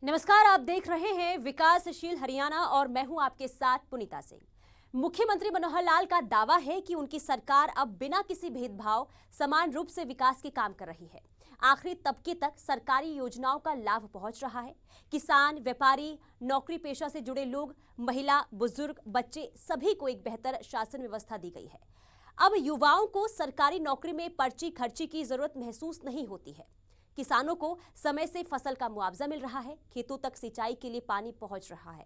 नमस्कार, आप देख रहे हैं विकासशील हरियाणा और मैं हूं आपके साथ पुनीता सिंह। मुख्यमंत्री मनोहर लाल का दावा है कि उनकी सरकार अब बिना किसी भेदभाव समान रूप से विकास के काम कर रही है। आखिरी तबके तक सरकारी योजनाओं का लाभ पहुंच रहा है। किसान, व्यापारी, नौकरी पेशा से जुड़े लोग, महिला, बुजुर्ग, बच्चे सभी को एक बेहतर शासन व्यवस्था दी गई है। अब युवाओं को सरकारी नौकरी में पर्ची खर्ची की जरूरत महसूस नहीं होती है। किसानों को समय से फसल का मुआवजा मिल रहा है। खेतों तक सिंचाई के लिए पानी पहुंच रहा है।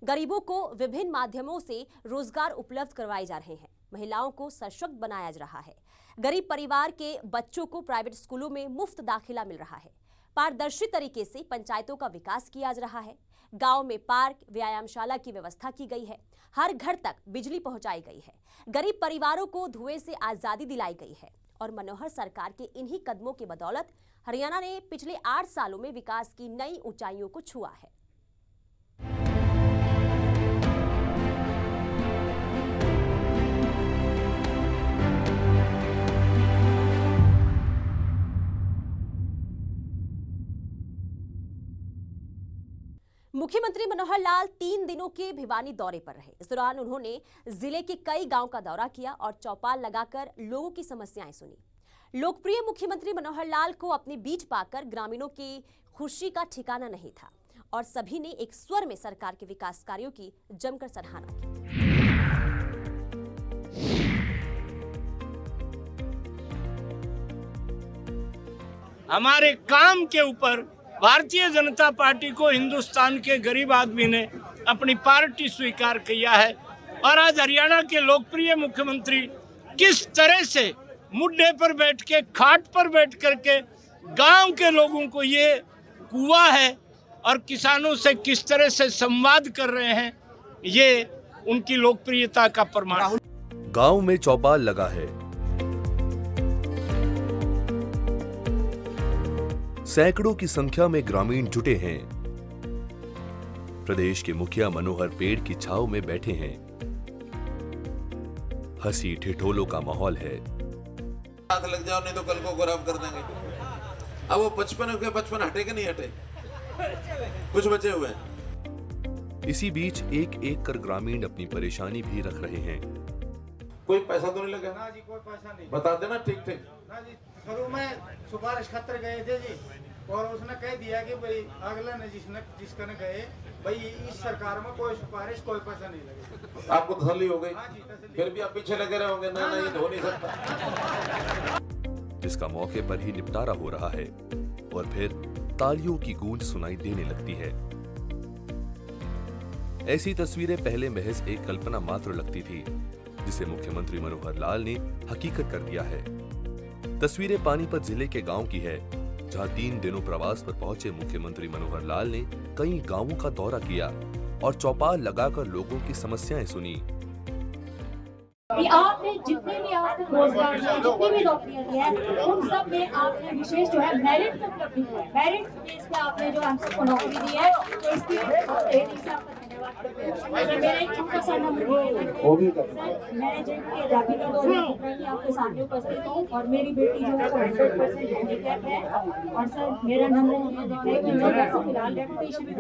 गरीबों को विभिन्न माध्यमों से रोजगार उपलब्ध करवाए जा रहे हैं। महिलाओं को सशक्त बनाया जा रहा है। गरीब परिवार के बच्चों को प्राइवेट स्कूलों में मुफ्त दाखिला मिल रहा है। पारदर्शी तरीके से पंचायतों का विकास किया जा रहा है। गांव में पार्क, व्यायामशाला की व्यवस्था की गई है। हर घर तक बिजली पहुंचाई गई है। गरीब परिवारों को धुएं से आजादी दिलाई गई है। और मनोहर सरकार के इन्हीं कदमों की बदौलत हरियाणा ने पिछले 8 सालों में विकास की नई ऊंचाइयों को छुआ है। मुख्यमंत्री मनोहर लाल 3 दिनों के भिवानी दौरे पर रहे। इस दौरान उन्होंने जिले के कई गांव का दौरा किया और चौपाल लगाकर लोगों की समस्याएं सुनी। लोकप्रिय मुख्यमंत्री मनोहर लाल को अपने बीच पाकर ग्रामीणों की खुशी का ठिकाना नहीं था और सभी ने एक स्वर में सरकार के विकास कार्यों की जमकर सराहना की। हमारे काम के ऊपर भारतीय जनता पार्टी को हिंदुस्तान के गरीब आदमी ने अपनी पार्टी स्वीकार किया है। और आज हरियाणा के लोकप्रिय मुख्यमंत्री किस तरह से मुद्दे पर बैठ के, खाट पर बैठ करके गांव के लोगों को ये कुआं है और किसानों से किस तरह से संवाद कर रहे हैं, ये उनकी लोकप्रियता का प्रमाण है। गांव में चौपाल लगा है। सैकड़ों की संख्या में ग्रामीण जुटे हैं। प्रदेश के मुखिया मनोहर पेड़ की छांव में बैठे हैं। हंसी ठिठोलों का माहौल है। हाथ लग जाओ नहीं तो कल को खराब कर देंगे। अब वो 55 हटे कि नहीं हटे, कुछ बचे हुए हैं। इसी बीच एक एक कर ग्रामीण अपनी परेशानी भी रख रहे हैं। कोई पैसा तो नहीं लगा? ना जी, कोई पैसा नहीं। बता देना ठीक ठीक। ना जी, शुरू में सिफारिश खातर गए थे जी, और उसने कह दिया कि भाई अगला ने जिसका ने गए भाई इस सरकार में कोई सिफारिश, कोई पैसा नहीं लगेगा। आपको तसल्ली हो गई? हाँ जी, तसल्ली। फिर भी आप पीछे लगे रहोगे? ना ना, ये हो नहीं सकता। जिसका मौके पर ही निपटारा हो रहा है और फिर तालियों की गूंज सुनाई देने लगती है। ऐसी तस्वीरें पहले महज एक कल्पना मात्र लगती थी, जिसे मुख्यमंत्री मनोहर लाल ने हकीकत कर दिया है। तस्वीरें पानीपत जिले के गांव की है, जहां 3 दिनों प्रवास पर पहुंचे मुख्यमंत्री मनोहर लाल ने कई गांवों का दौरा किया और चौपाल लगाकर लोगों की समस्याएं सुनी। आपने जितने भी आपको रोजगार दिया, जितनी भी नौकरियां दी है, उन सब में आपने विशेष जो है मेरिट को उपलब्धि है। मेरिट बेस पे आपने जो हम सबको नौकरी दी है, तो इसके लिए आपका धन्यवाद। मेरा एक छोटा सा नंबर मैं जिनकी आजादी का दौर आपके सामने उपस्थित हूँ और मेरी बेटी जो है 100% हैंडीकैप है। और सर मेरा नंबर है कि मैं फिलहाल डेपुटेशन में,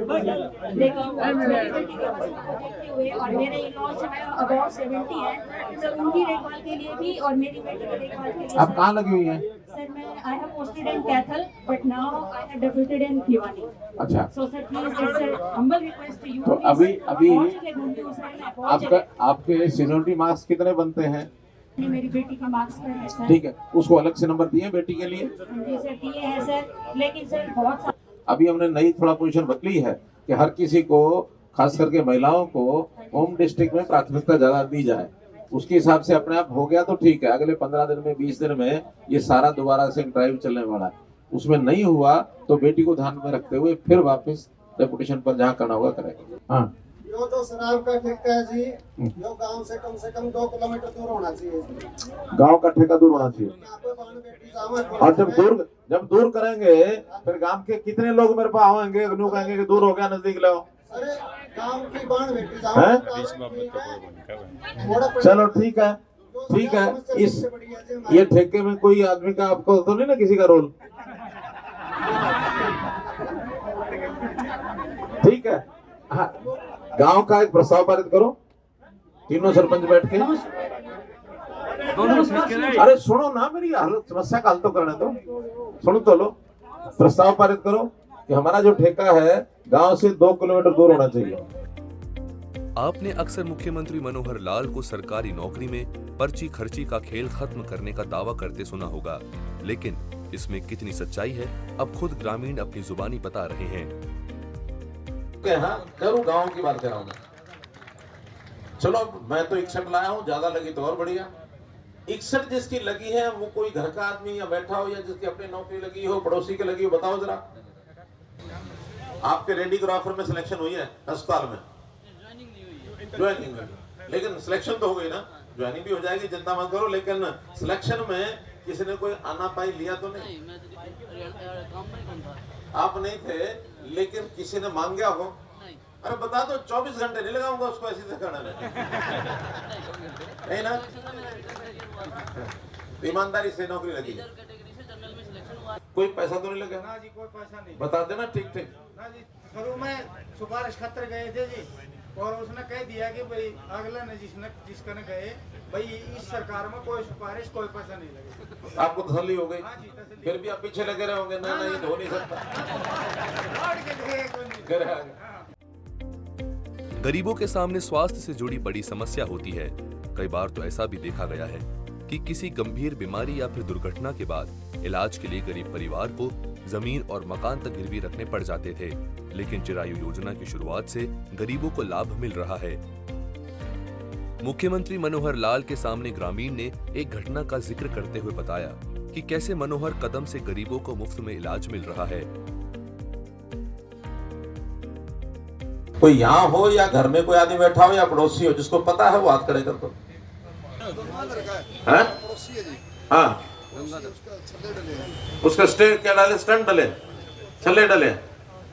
लेकिन मेरी बेटी की अवस्था को देखते हुए और मेरे इन-लॉज जो है अबाउट 70 है, सर उनकी देखभाल के लिए भी और मेरी बेटी की देखभाल के लिए। आप कहाँ लगी हुई हैं? सर मैं I have posted in Cathal, but now I have deputed in Bhiwani. अच्छा, So sir please, it's a humble request to you. तो अभी आपके सीनियरिटी मार्क्स कितने बनते हैं? मेरी बेटी के मार्क्स पर है सर। ठीक है, उसको अलग से नंबर दिए बेटी के लिए? जी सर दिए हैं सर, लेकिन सर बहुत अभी हमने नई थोड़ा पोजीशन बदली है कि हर किसी को, खास करके महिलाओं को, होम डिस्ट्रिक्ट में प्राथमिकता ज्यादा दी जाए। उसके हिसाब से अपने आप हो गया तो ठीक है। अगले 15 दिन में, 20 दिन में ये सारा दोबारा से ड्राइव चलने वाला है। उसमें नहीं हुआ तो बेटी को ध्यान में रखते हुए फिर वापस डेपुटेशन पर जहाँ करना होगा करेंगे। हाँ, यो जो शराब का ठेका है जी, यो गांव से कम 2 किलोमीटर दूर होना चाहिए। गांव का ठेका दूर होना चाहिए। और जब दूर करेंगे फिर गांव के कितने लोग मेरे पास आएंगे, कहेंगे कि दूर हो गया, नजदीक लाओ। अरे गांव की बाण बेटी चलो ठीक है, ठीक है। इस ये ठेके में कोई आदमी का आपको तो नहीं ना किसी का रोल? ठीक है। हाँ, गांव का एक प्रस्ताव पारित करो, तीनों सरपंच बैठ के। अरे सुनो ना, मेरी हालत समस्या का हल तो करने दो, सुनो तो लो। प्रस्ताव पारित करो कि हमारा जो ठेका है गांव से 2 किलोमीटर दूर होना चाहिए। आपने अक्सर मुख्यमंत्री मनोहर लाल को सरकारी नौकरी में पर्ची खर्ची का खेल खत्म करने का दावा करते सुना होगा, लेकिन इसमें कितनी सच्चाई है अब खुद ग्रामीण अपनी जुबानी बता रहे हैं। हाँ, करूँ गाँव की बात कर रहा हूँ मैं। चलो मैं तो 61 लाया हूँ, ज्यादा लगी तो और बढ़िया। 61 जिसकी लगी है वो कोई घर का आदमी या बैठा हो या जिसकी अपनी नौकरी लगी हो, पड़ोसी की लगी हो, बताओ जरा। आपके रेडियोग्राफर में सिलेक्शन हुई है अस्पताल में? ज्वाइनिंग में, लेकिन सिलेक्शन तो हो गई ना, ज्वाइनिंग भी हो जाएगी, चिंता मत करो। लेकिन सिलेक्शन में किसी ने कोई आना पाई लिया तो नहीं? आप नहीं थे, लेकिन किसी ने मांग गया हो? अरे बता दो, 24 घंटे नहीं लगाऊंगा उसको ऐसे से करने में, नहीं ना? ईमानदारी से नौकरी लगी, कोई पैसा तो नहीं लगा ना जी, कोई पैसा नहीं। बता देना ठीक ठीक। ना जी, शुरू में सिफारिश खातर गए थे जी, और उसने कह दिया कि भाई अगले ने जिसका ने गए भाई इस सरकार में कोई सिफारिश कोई पैसा नहीं लगेगा। आपको तसल्ली हो गई? हाँ जी, तसल्ली। फिर भी आप पीछे लगे रहे होंगे, ना ये हो नहीं सकता। लौट के गए कोई नहीं। फिर आगे। गरीबों के सामने स्वास्थ्य से जुड़ी बड़ी समस्या होती है। कई बार तो ऐसा भी देखा गया है कि किसी गंभीर बीमारी या फिर दुर्घटना के बाद इलाज के लिए गरीब परिवार को जमीन और मकान तक गिरवी रखने पड़ जाते थे, लेकिन चिरायु योजना की शुरुआत से गरीबों को लाभ मिल रहा है। मुख्यमंत्री मनोहर लाल के सामने ग्रामीण ने एक घटना का जिक्र करते हुए बताया कि कैसे मनोहर कदम से गरीबों को मुफ्त में इलाज मिल रहा है। कोई यहाँ हो या घर में कोई आदमी बैठा हो या पड़ोसी हो जिसको पता है वो हाथ खड़े कर दो। हाँ, उसका स्टे क्या डाले, स्टंट डाले, छल्ले डाले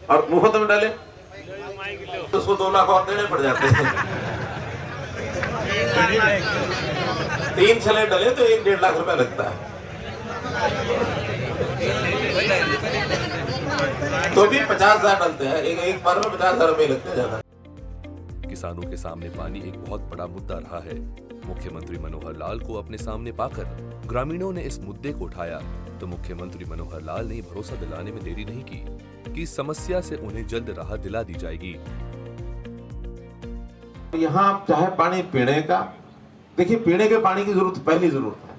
और मुफ्त में डाले, तो उसको 2 लाख और देने पड़ जाते हैं। 3 छल्ले डाले तो 1-1.5 लाख रुपया लगता है, तो भी 50,000 डालते हैं, एक बार में 50,000 रुपए लगते हैं ज्यादा। किसानों के सामने पानी एक बहुत बड़ा मुद्दा रहा है। मुख्यमंत्री मनोहर लाल को अपने सामने पाकर ग्रामीणों ने इस मुद्दे को उठाया तो मुख्यमंत्री मनोहर लाल ने भरोसा दिलाने में देरी नहीं की कि इस समस्या से उन्हें जल्द राहत दिला दी जाएगी। यहाँ चाहे पानी पीने का, देखिए पीने के पानी की जरूरत पहली जरूरत है,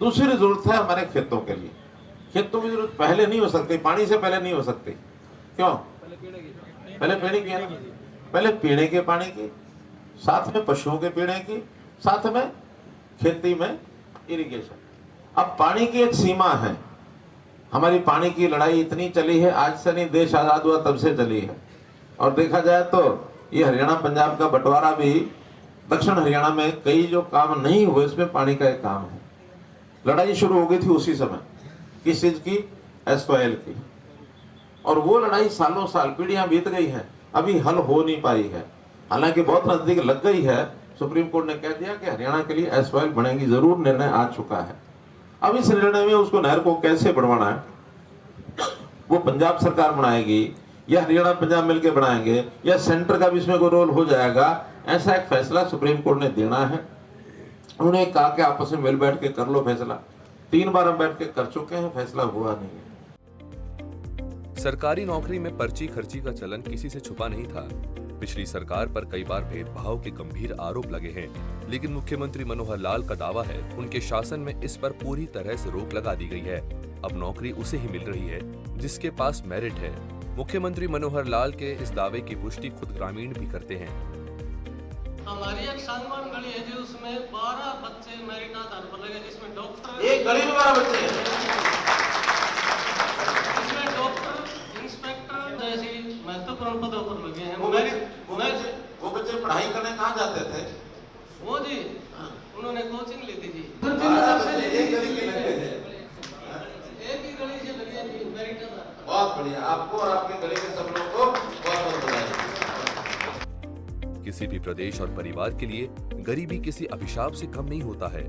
दूसरी जरूरत है हमारे खेतों के लिए। खेतों की जरूरत पहले नहीं हो सकती, पानी से पहले नहीं हो सकती। क्यों? पहले पीने की है ना, पहले पीने के पानी की, साथ में पशुओं के पीने की, साथ में खेती में इरिगेशन। अब पानी की एक सीमा है, हमारी पानी की लड़ाई इतनी चली है, आज से नहीं, देश आजाद हुआ तब से चली है। और देखा जाए तो ये हरियाणा पंजाब का बंटवारा भी, दक्षिण हरियाणा में कई जो काम नहीं हुए इसमें पानी का एक काम है। लड़ाई शुरू हो गई थी उसी समय, किस चीज की? एसवाईएल की। और वो लड़ाई सालों साल, पीढ़ियां बीत गई हैं, अभी हल हो नहीं पाई है। हालांकि बहुत नजदीक लग गई है, सुप्रीम कोर्ट ने कह दिया कि हरियाणा के लिए एसवाईएल बनेगी, जरूर निर्णय आ चुका है। अब इस निर्णय में उसको नहर को कैसे बढ़वाना है, वो पंजाब सरकार बनाएगी या हरियाणा पंजाब मिलकर बनाएंगे या सेंटर का भी इसमें कोई रोल हो जाएगा, ऐसा एक फैसला सुप्रीम कोर्ट ने देना है। उन्होंने कहा कि आपस में मिल बैठ के कर लो फैसला। 3 बार हम बैठ के कर चुके हैं, फैसला हुआ नहीं है। सरकारी नौकरी में पर्ची खर्ची का चलन किसी से छुपा नहीं था। पिछली सरकार पर कई बार भेदभाव के गंभीर आरोप लगे हैं, लेकिन मुख्यमंत्री मनोहर लाल का दावा है उनके शासन में इस पर पूरी तरह से रोक लगा दी गई है। अब नौकरी उसे ही मिल रही है जिसके पास मेरिट है। मुख्यमंत्री मनोहर लाल के इस दावे की पुष्टि खुद ग्रामीण भी करते हैं। हमारी एक सांगवान गली है जी, उसमें 12 बच्चे मेरिट आधार पर लगे, जिसमें डॉक्टर, एक गली में 12 बच्चे हैं, इसमें डॉक्टर, इंस्पेक्टर जैसी महत्वपूर्ण पदों पर लगे हैं। वो बच्चे पढ़ाई करने कहाँ जाते थे? वो जी उन्होंने कोचिंग ली थी जी। एक गली के लगे थे, एक ही गली से लगे जी मेरिट आधार। बहुत बढ़िया, आपको और आपके गली के सब लोगों को बहुत बहुत बधाई। किसी भी प्रदेश और परिवार के लिए गरीबी किसी अभिशाप से कम नहीं होता है।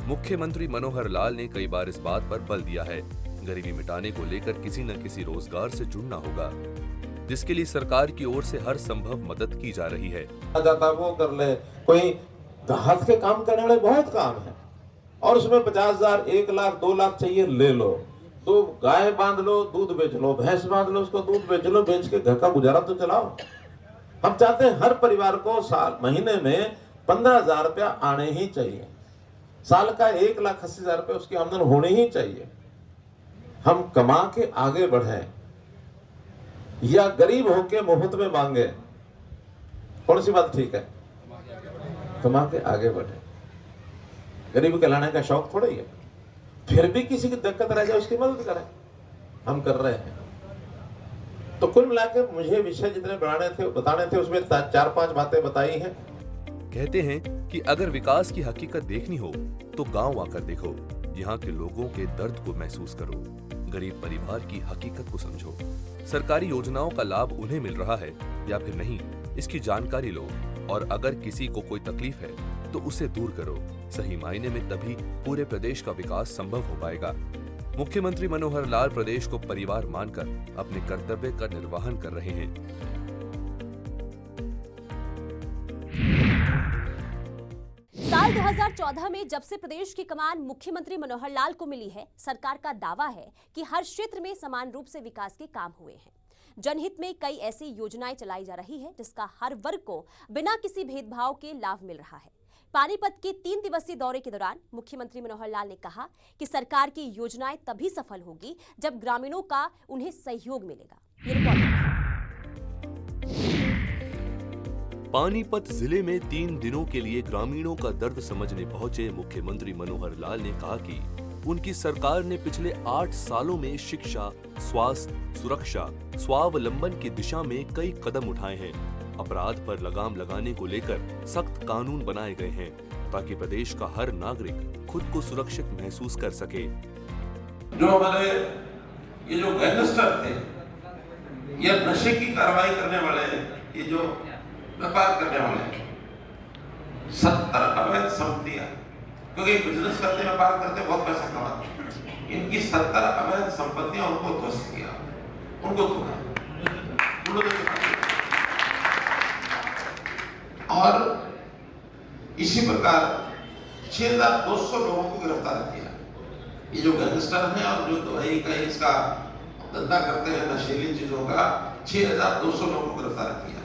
मुख्यमंत्री मनोहर लाल ने कई बार इस बात पर बल दिया है, गरीबी मिटाने को लेकर किसी न किसी रोजगार से जुड़ना होगा। जिसके लिए सरकार की ओर से हर संभव मदद की जा रही है। जाता वो कर ले, कोई हाथ के काम करने वाले बहुत काम है और उसमें 50,000, 1 लाख, 2 लाख चाहिए, ले लो। तो गाय बांध लो, दूध बेच लो, भैंस बांध लो, उसको दूध बेच लो, बेच के घर का गुजारा तो चलाओ। हम चाहते हैं हर परिवार को महीने में 15,000 रुपया आने ही चाहिए। साल का 1,80,000 रुपये उसकी आमदन होनी ही चाहिए। हम कमा के आगे बढ़े या गरीब होके मुफ्त में मांगे, कौन सी बात ठीक है? कमा के आगे बढ़े। गरीब कहलाने का शौक थोड़ा ही है। फिर भी किसी की दिक्कत रह जाए उसकी मदद करें, हम कर रहे हैं। तो कुल मिलाकर मुझे विषय जितने बताने थे उसमें 4-5 बातें बताई हैं। कहते हैं कि अगर विकास की हकीकत देखनी हो तो गांव आकर देखो, यहाँ के लोगों के दर्द को महसूस करो, गरीब परिवार की हकीकत को समझो। सरकारी योजनाओं का लाभ उन्हें मिल रहा है या फिर नहीं, इसकी जानकारी लो और अगर किसी को कोई तकलीफ है तो उसे दूर करो। सही मायने में तभी पूरे प्रदेश का विकास संभव हो पाएगा। मुख्यमंत्री मनोहर लाल प्रदेश को परिवार मानकर अपने कर्तव्य का निर्वहन कर रहे हैं। साल 2014 में जब से प्रदेश की कमान मुख्यमंत्री मनोहर लाल को मिली है, सरकार का दावा है कि हर क्षेत्र में समान रूप से विकास के काम हुए हैं। जनहित में कई ऐसी योजनाएं चलाई जा रही है जिसका हर वर्ग को बिना किसी भेदभाव के लाभ मिल रहा है। पानीपत के 3 दिवसीय दौरे के दौरान मुख्यमंत्री मनोहर लाल ने कहा कि सरकार की योजनाएं तभी सफल होगी जब ग्रामीणों का उन्हें सहयोग मिलेगा। ये रिपोर्ट। पानीपत जिले में 3 दिनों के लिए ग्रामीणों का दर्द समझने पहुंचे मुख्यमंत्री मनोहर लाल ने कहा कि उनकी सरकार ने पिछले 8 सालों में शिक्षा, स्वास्थ्य, सुरक्षा, स्वावलंबन की दिशा में कई कदम उठाए हैं। अपराध पर लगाम लगाने को लेकर सख्त कानून बनाए गए हैं ताकि प्रदेश का हर नागरिक खुद को सुरक्षित महसूस कर सके। जो हमारे ये जो गैंगस्टर थे या नशे की कार्रवाई करने वाले, ये जो व्यापार करने वाले, 70 अवैध संपत्तियां, क्योंकि बिजनेस करते, व्यापार करते, बहुत पैसा कमाते, इनकी 70 अवैध संपत्तियां उनको ध्वस्त किया, उनको तोड़ा, और इसी प्रकार 6,200 लोगों को गिरफ्तार किया। ये जो गैंगस्टर हैं और जो दवाई का इसका धंधा करते हैं नशीली चीजों का, 6,200 लोगों को गिरफ्तार किया,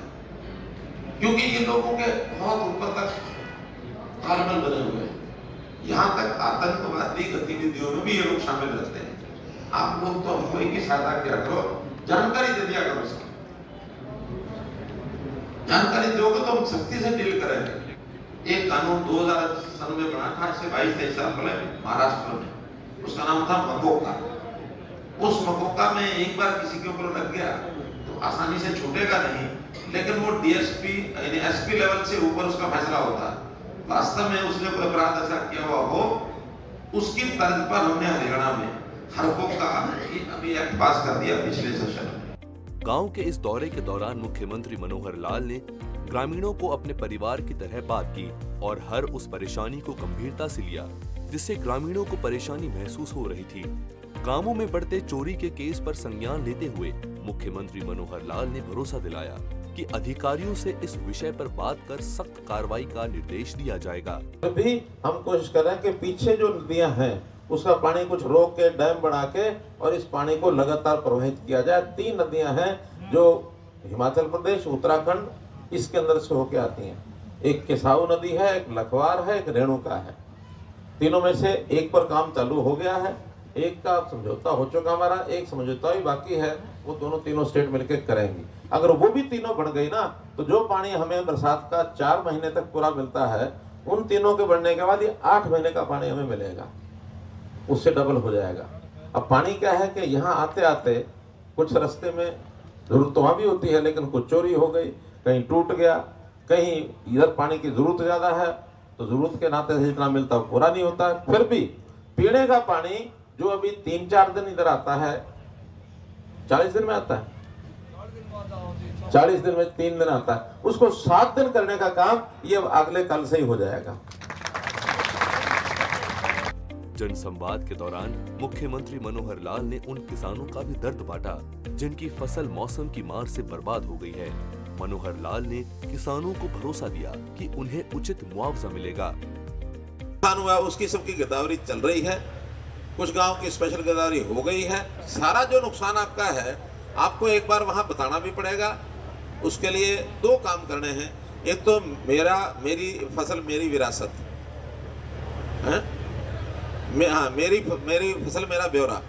क्योंकि ये लोगों के बहुत ऊपर तक तालमेल बने हुए हैं। यहाँ तक आतंकवादी गतिविधियों में भी ये लोग शामिल रहते हैं। आप लोग तो हमको इनकी सहायता किया करो, जानकारी दे दिया करो। इसकी जानकारी दोगे तो हम सख्ती से डील करेंगे। एक कानून 2000 में बना था, इससे 22-23 साल पहले महाराष्ट्र में, उसका नाम था मकोका। उस मकोका में एक बार किसी के ऊपर लग गया तो आसानी से छूटेगा नहीं, लेकिन वो डीएसपी यानी एसपी लेवल से ऊपर उसका फैसला होता है। वास्तव में उसने कोई अपराध ऐसा किया हुआ हो, उसकी तर्ज पर हमने हरियाणा में हरकों का अभी एक्ट पास कर दिया पिछले सेशन में। गांव के इस दौरे के दौरान मुख्यमंत्री मनोहर लाल ने ग्रामीणों को अपने परिवार की तरह बात की और हर उस परेशानी को गंभीरता से लिया जिससे ग्रामीणों को परेशानी महसूस हो रही थी। गांवों में बढ़ते चोरी के केस पर संज्ञान लेते हुए मुख्यमंत्री मनोहर लाल ने भरोसा दिलाया कि अधिकारियों से इस विषय पर बात कर सख्त कार्रवाई का निर्देश दिया जाएगा। अभी हम कोशिश कर रहे हैं कि पीछे जो नदियां हैं उसका पानी कुछ रोक के, डैम बना के, और इस पानी को लगातार प्रवाहित किया जाए। 3 नदियां हैं जो हिमाचल प्रदेश, उत्तराखंड इसके अंदर से होके आती हैं। एक केसाऊ नदी है, एक लखवार है, एक रेणुका है। तीनों में से एक पर काम चालू हो गया है, एक का समझौता हो चुका हमारा, एक समझौता भी बाकी है, वो तीनों स्टेट मिलकर करेंगी। अगर वो भी तीनों बढ़ गई ना, तो जो पानी हमें बरसात का 4 महीने तक पूरा मिलता है, उन तीनों के बढ़ने के बाद ये 8 महीने का पानी हमें मिलेगा, उससे डबल हो जाएगा। अब पानी क्या है कि यहाँ आते आते कुछ रास्ते में जरूरत तो वहाँ भी होती है, लेकिन कुछ चोरी हो गई, कहीं टूट गया, कहीं इधर पानी की जरूरत ज्यादा है तो जरूरत के नाते से जितना मिलता है पूरा नहीं होता है। फिर भी पीने का पानी जो अभी 3-4 दिन इधर आता है, 40 दिन में आता है, 40 दिन में 3 दिन आता है, उसको 7 दिन करने का काम ये अगले कल से ही हो जाएगा। जनसंवाद के दौरान मुख्यमंत्री मनोहर लाल ने उन किसानों का भी दर्द बांटा जिनकी फसल मौसम की मार से बर्बाद हो गई है। मनोहर लाल ने किसानों को भरोसा दिया कि उन्हें उचित मुआवजा मिलेगा। नुकसान हुआ उसकी सबकी गिरदावरी चल रही है, कुछ गांव की स्पेशल गिरदावरी हो गई है। सारा जो नुकसान आपका है आपको एक बार वहां बताना भी पड़ेगा। उसके लिए दो काम करने हैं, एक तो मेरी फसल मेरी विरासत है, मेरी फसल मेरा ब्यौरा।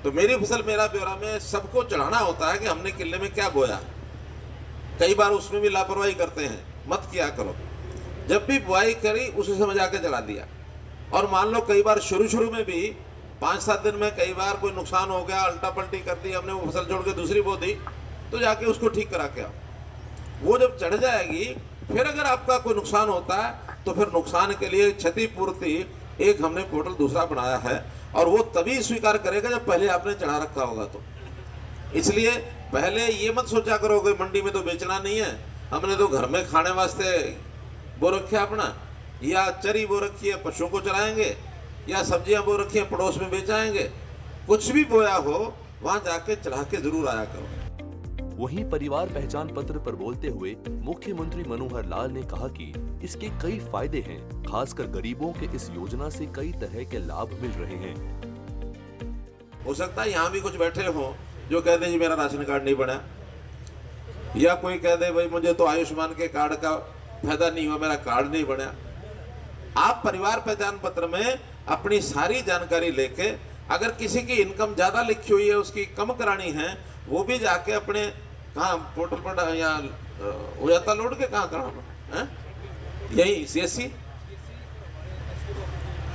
तो मेरी फसल मेरा ब्यौरा में सबको चढ़ाना होता है कि हमने किले में क्या बोया। कई बार उसमें भी लापरवाही करते हैं, मत किया करो। जब भी बुआई करी उसी समय जाके चढ़ा दिया। और मान लो कई बार शुरू में भी 5-7 दिन में कई बार कोई नुकसान हो गया, उल्टा पलटी कर दी, हमने वो फसल छोड़ के दूसरी बो दी, तो जाके उसको ठीक करा के आओ। वो जब चढ़ जाएगी फिर अगर आपका कोई नुकसान होता है तो फिर नुकसान के लिए क्षतिपूर्ति एक हमने पोर्टल दूसरा बनाया है, और वो तभी स्वीकार करेगा जब पहले आपने चढ़ा रखा होगा। तो इसलिए पहले ये मत सोचा करो कि मंडी में तो बेचना नहीं है, हमने तो घर में खाने वास्ते बो रखे अपना, या चरी बो रखी है पशुओं को चलाएंगे, या सब्जियां बो रखी है पड़ोस में बेचाएंगे। कुछ भी बोया हो वहां जाके चढ़ा के जरूर आया करो। वहीं परिवार पहचान पत्र पर बोलते हुए मुख्यमंत्री मनोहर लाल ने कहा कि इसके कई फायदे हैं, खासकर गरीबों के इस योजना से कई तरह के लाभ मिल रहे हैं। हो सकता है यहाँ भी कुछ बैठे हो जो कह दे जी मेरा राशन कार्ड नहीं बना, या कोई कह दे भाई मुझे तो आयुष्मान के कार्ड का फायदा नहीं हुआ, मेरा कार्ड नहीं बना। आप परिवार पहचान पत्र में अपनी सारी जानकारी लेके, अगर किसी की इनकम ज्यादा लिखी हुई है उसकी कम करानी है, वो भी जाके अपने कहाँ पोर्टल पर या हो जाता लोड के कहाँ कराना है, यही CSC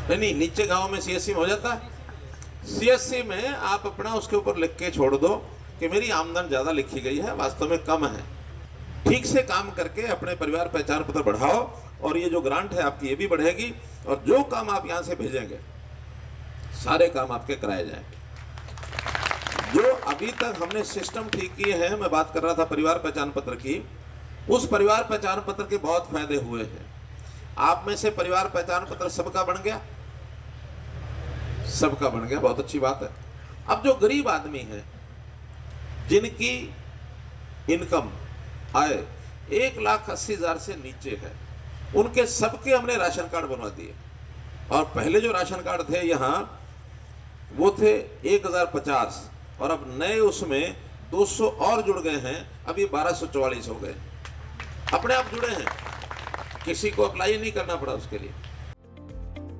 नहीं नीचे गांव में CSC में हो जाता है। CSC में आप अपना उसके ऊपर लिख के छोड़ दो कि मेरी आमदन ज्यादा लिखी गई है, वास्तव में कम है। ठीक से काम करके अपने परिवार पहचान पत्र बढ़ाओ, और ये जो ग्रांट है आपकी ये भी बढ़ेगी, और जो काम आप यहाँ से भेजेंगे सारे काम आपके कराए जाएंगे। जो अभी तक हमने सिस्टम ठीक किए हैं, मैं बात कर रहा था परिवार पहचान पत्र की, उस परिवार पहचान पत्र के बहुत फायदे हुए हैं। आप में से परिवार पहचान पत्र सबका बन गया, सबका बन गया, बहुत अच्छी बात है। अब जो गरीब आदमी है जिनकी इनकम आय 1,80,000 से नीचे है, उनके सबके हमने राशन कार्ड बनवा दिए। और पहले जो राशन कार्ड थे यहाँ वो थे 1050, और अब नए उसमें 200 और जुड़ गए हैं, अब ये 1244 हो गए। अपने आप जुड़े हैं, किसी को अप्लाई नहीं करना पड़ा उसके लिए।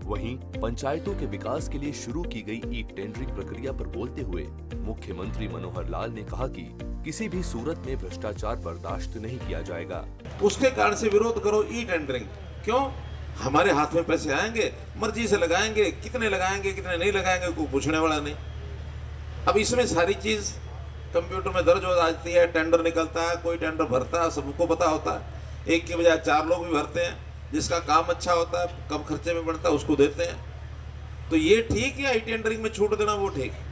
वहीं पंचायतों के विकास के लिए शुरू की गई ई टेंडरिंग प्रक्रिया पर बोलते हुए मुख्यमंत्री मनोहर लाल ने कहा कि किसी भी सूरत में भ्रष्टाचार बर्दाश्त नहीं किया जाएगा। उसके कारण से विरोध करो ई टेंडरिंग। क्यों? हमारे हाथ में पैसे आएंगे, मर्जी से लगाएंगे, कितने कितने नहीं लगाएंगे कोई पूछने वाला नहीं। अब इसमें सारी चीज कंप्यूटर में दर्ज हो जाती है, टेंडर निकलता है, कोई टेंडर भरता है, सबको पता होता है। एक के बजाय 4 लोग भी भरते हैं, जिसका काम अच्छा होता है, कम खर्चे में बनता है, उसको देते हैं। तो ये ठीक है, ई टेंडरिंग में छूट देना वो ठीक है?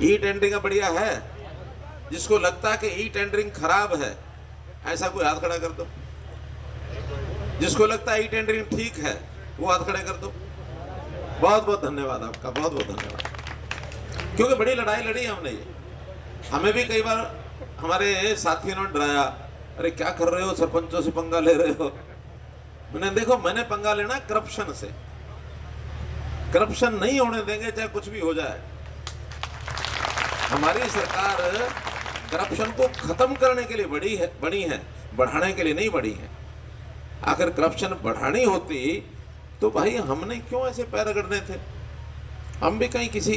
ई टेंडरिंग बढ़िया है। जिसको लगता है कि ई टेंडरिंग खराब है, ऐसा कोई हाथ खड़ा कर दो। जिसको लगता है ई टेंडरिंग ठीक है, वो हाथ खड़े कर दो। बहुत बहुत धन्यवाद आपका, बहुत बहुत धन्यवाद। क्योंकि बड़ी लड़ाई लड़ी हमने ये। हमें भी कई बार हमारे साथियों ने डराया, अरे क्या कर रहे हो, सरपंचों से पंगा ले रहे हो। मैंने देखो, मैंने पंगा लेना करप्शन से। करप्शन नहीं होने देंगे चाहे कुछ भी हो जाए। हमारी सरकार करप्शन को खत्म करने के लिए बनी है, बढ़ाने के लिए नहीं बढ़ी है। अगर करप्शन बढ़ानी होती तो भाई हमने क्यों ऐसे पैर रगड़ने थे? हम भी कहीं किसी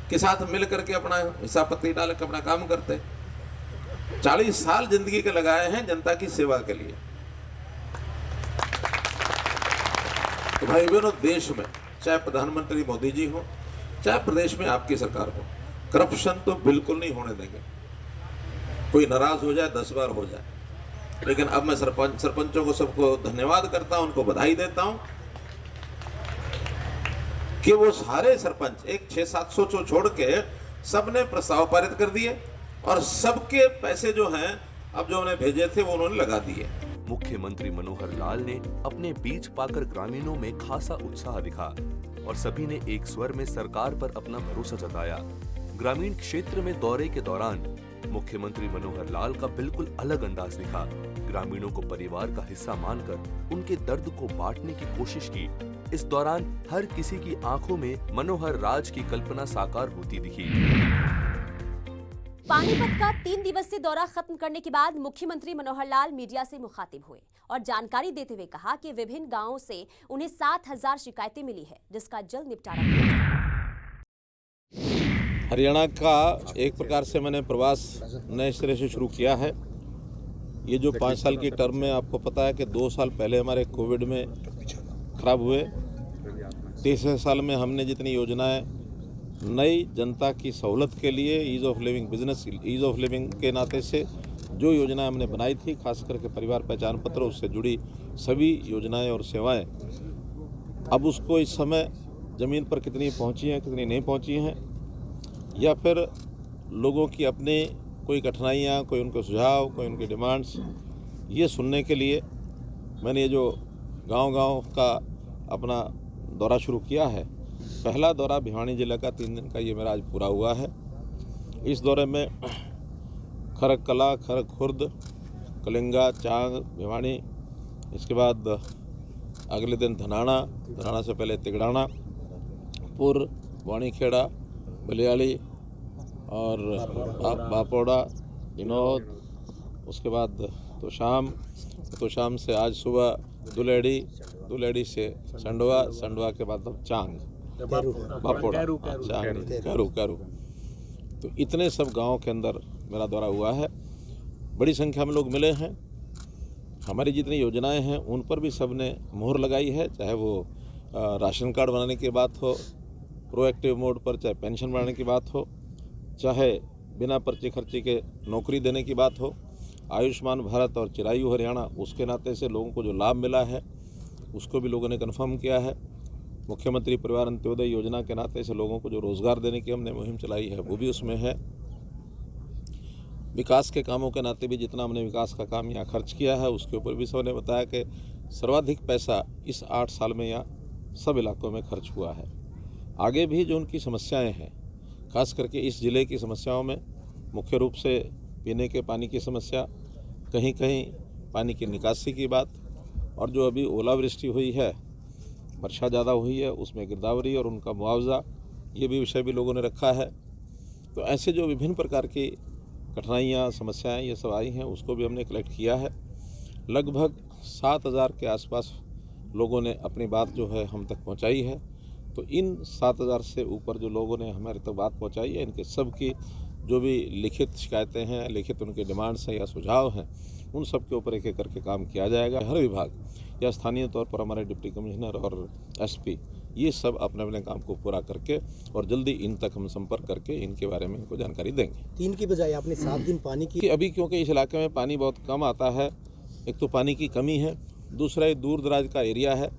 के साथ मिल करके अपना हिसाब पत्ती डाल के अपना काम करते। 40 साल जिंदगी के लगाए हैं जनता की सेवा के लिए। तो भाई बहनों, देश में चाहे प्रधानमंत्री मोदी जी हो, चाहे प्रदेश में आपकी सरकार हो, करप्शन तो बिल्कुल नहीं होने देंगे। कोई नाराज हो जाए 10 बार हो जाए, लेकिन अब मैं सरपंचों को सबको धन्यवाद करता हूं, उनको बधाई देता हूं कि वो सारे सरपंच एक 600-700 छोड़ के सबने प्रस्ताव पारित कर दिए, और सबके पैसे जो हैं अब जो उन्हें भेजे थे वो उन्होंने लगा दिए। मुख्यमंत्री मनोहर लाल ने अपने बीच पाकर ग्रामीणों में खासा उत्साह दिखा और सभी ने एक स्वर में सरकार पर अपना भरोसा जताया। ग्रामीण क्षेत्र में दौरे के दौरान मुख्यमंत्री मनोहर लाल का बिल्कुल अलग अंदाज दिखा। ग्रामीणों को परिवार का हिस्सा मानकर उनके दर्द को बांटने की कोशिश की। इस दौरान हर किसी की आंखों में मनोहर राज की कल्पना साकार होती दिखी। पानीपत का 3 दिवसीय दौरा खत्म करने के बाद मुख्यमंत्री मनोहर लाल मीडिया से मुखातिब हुए और जानकारी देते हुए कहा कि विभिन्न गांवों से उन्हें 7,000 शिकायतें मिली है, जिसका जल्द निपटारा किया जाएगा। हरियाणा का एक प्रकार से मैंने प्रवास नए सिरे से शुरू किया है। ये जो 5 साल की टर्म में आपको पता है कि 2 साल पहले हमारे कोविड में खराब हुए। तीसरे साल में हमने जितनी योजनाएं नई जनता की सहूलत के लिए ease of living, business ease of living के नाते से जो योजनाएं हमने बनाई थी, खास करके परिवार पहचान पत्र, उससे जुड़ी सभी योजनाएं और सेवाएं, अब उसको इस समय ज़मीन पर कितनी पहुंची हैं, कितनी नहीं पहुंची हैं, या फिर लोगों की अपनी कोई कठिनाइयाँ, कोई उनके सुझाव, कोई उनकी डिमांड्स, ये सुनने के लिए मैंने ये जो गांव-गांव का अपना दौरा शुरू किया है। पहला दौरा भिवानी जिले का 3 दिन का ये मेरा आज पूरा हुआ है। इस दौरे में खरक कला, खरक खुर्द, कलिंगा, चांग, भिवानी, इसके बाद अगले दिन धनाना, धनाना से पहले तिगड़ाना, पुर, वाणीखेड़ा, बलियाली और बापोड़ा, विनोद, उसके बाद तो शाम से आज सुबह दुलेड़ी से संडवा, संडवा के बाद चांग, बापोड़ा, चांग, कैरू। तो इतने सब गांवों के अंदर मेरा दौरा हुआ है। बड़ी संख्या में लोग मिले हैं। हमारी जितनी योजनाएं हैं उन पर भी सब ने मोहर लगाई है, चाहे वो राशन कार्ड बनाने की बात हो, प्रोएक्टिव मोड पर, चाहे पेंशन बढ़ाने की बात हो, चाहे बिना पर्ची खर्ची के नौकरी देने की बात हो, आयुष्मान भारत और चिरायु हरियाणा, उसके नाते से लोगों को जो लाभ मिला है उसको भी लोगों ने कन्फर्म किया है। मुख्यमंत्री परिवार अंत्योदय योजना के नाते से लोगों को जो रोज़गार देने की हमने मुहिम चलाई है वो भी उसमें है। विकास के कामों के नाते भी जितना हमने विकास का काम यहाँ खर्च किया है उसके ऊपर भी सबने बताया कि सर्वाधिक पैसा इस 8 साल में यहाँ सब इलाकों में खर्च हुआ है। आगे भी जो उनकी समस्याएं हैं, खास करके इस ज़िले की समस्याओं में मुख्य रूप से पीने के पानी की समस्या, कहीं कहीं पानी की निकासी की बात, और जो अभी ओलावृष्टि हुई है, वर्षा ज़्यादा हुई है, उसमें गिरदावरी और उनका मुआवजा, ये भी विषय भी लोगों ने रखा है। तो ऐसे जो विभिन्न प्रकार की कठिनाइयाँ, समस्याएं ये सब आई हैं उसको भी हमने कलेक्ट किया है। लगभग 7,000 के आसपास लोगों ने अपनी बात जो है हम तक पहुंचाई है। तो इन 7,000 से ऊपर जो लोगों ने हमारे तक बात पहुंचाई है, इनके सब की जो भी लिखित शिकायतें हैं, लिखित उनके डिमांड्स हैं या सुझाव हैं, उन सब के ऊपर एक एक करके काम किया जाएगा। हर विभाग या स्थानीय तौर पर हमारे डिप्टी कमिश्नर और एसपी ये सब अपने अपने काम को पूरा करके और जल्दी इन तक हम संपर्क करके इनके बारे में इनको जानकारी देंगे। 3 की बजाय आपने 7 दिन पानी की अभी, क्योंकि इस इलाके में पानी बहुत कम आता है, एक तो पानी की कमी है, दूसरा ये दूर दराज का एरिया है।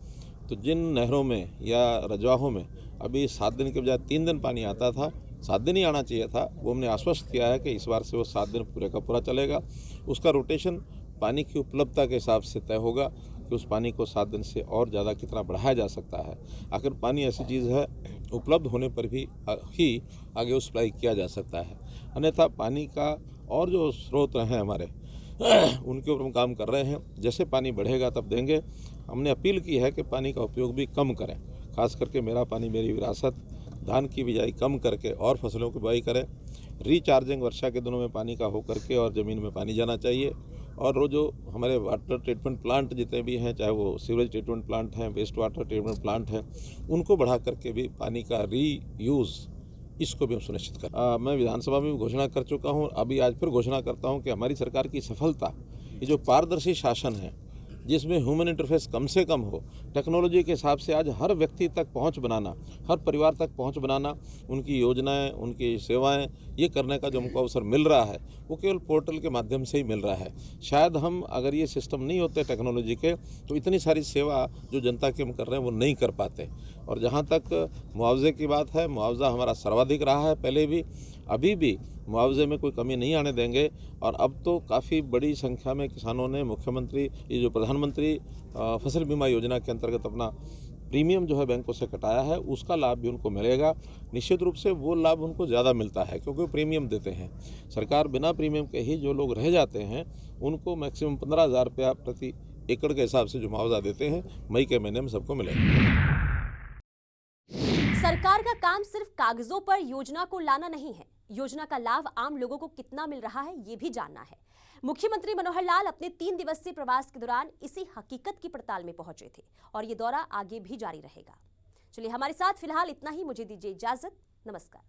तो जिन नहरों में या रजवाहों में अभी 7 दिन के बजाय 3 दिन पानी आता था, 7 दिन ही आना चाहिए था, वो हमने आश्वस्त किया है कि इस बार से वो 7 दिन पूरे का पूरा चलेगा। उसका रोटेशन पानी की उपलब्धता के हिसाब से तय होगा कि उस पानी को 7 दिन से और ज़्यादा कितना बढ़ाया जा सकता है। आखिर पानी ऐसी चीज़ है, उपलब्ध होने पर भी ही आगे वो सप्लाई किया जा सकता है। अन्यथा पानी का और जो स्रोत हैं हमारे उनके ऊपर हम काम कर रहे हैं। जैसे पानी बढ़ेगा तब देंगे। हमने अपील की है कि पानी का उपयोग भी कम करें, खास करके मेरा पानी मेरी विरासत, धान की बिजाई कम करके और फसलों की बुआई करें। रिचार्जिंग वर्षा के दिनों में पानी का हो करके और ज़मीन में पानी जाना चाहिए। और वो जो हमारे वाटर ट्रीटमेंट प्लांट जितने भी हैं, चाहे वो सीवरेज ट्रीटमेंट प्लांट हैं, वेस्ट वाटर ट्रीटमेंट प्लांट हैं, उनको बढ़ा करके भी पानी का रीयूज़, इसको भी हम सुनिश्चित करें। मैं विधानसभा में भी घोषणा कर चुका हूँ, अभी आज फिर घोषणा करता हूँ कि हमारी सरकार की सफलता, ये जो पारदर्शी शासन है जिसमें ह्यूमन इंटरफेस कम से कम हो, टेक्नोलॉजी के हिसाब से आज हर व्यक्ति तक पहुंच बनाना, हर परिवार तक पहुंच बनाना, उनकी योजनाएं, उनकी सेवाएं, ये करने का जो हमको अवसर मिल रहा है वो केवल पोर्टल के माध्यम से ही मिल रहा है। शायद हम अगर ये सिस्टम नहीं होते टेक्नोलॉजी के तो इतनी सारी सेवा जो जनता की हम कर रहे हैं वो नहीं कर पाते। और जहाँ तक मुआवजे की बात है, मुआवजा हमारा सर्वाधिक रहा है पहले भी, अभी भी मुआवजे में कोई कमी नहीं आने देंगे। और अब तो काफ़ी बड़ी संख्या में किसानों ने मुख्यमंत्री, ये जो प्रधानमंत्री फसल बीमा योजना के अंतर्गत अपना प्रीमियम जो है बैंकों से कटाया है उसका लाभ भी उनको मिलेगा। निश्चित रूप से वो लाभ उनको ज़्यादा मिलता है क्योंकि वो प्रीमियम देते हैं। सरकार बिना प्रीमियम के ही जो लोग रह जाते हैं उनको मैक्सिमम 15,000 रुपया प्रति एकड़ के हिसाब से जो मुआवजा देते हैं मई के महीने में सबको मिलेगा। सरकार का काम सिर्फ कागजों पर योजना को लाना नहीं है, योजना का लाभ आम लोगों को कितना मिल रहा है ये भी जानना है। मुख्यमंत्री मनोहर लाल अपने 3 दिवसीय प्रवास के दौरान इसी हकीकत की पड़ताल में पहुंचे थे और ये दौरा आगे भी जारी रहेगा। चलिए हमारे साथ फिलहाल इतना ही, मुझे दीजिए इजाजत, नमस्कार।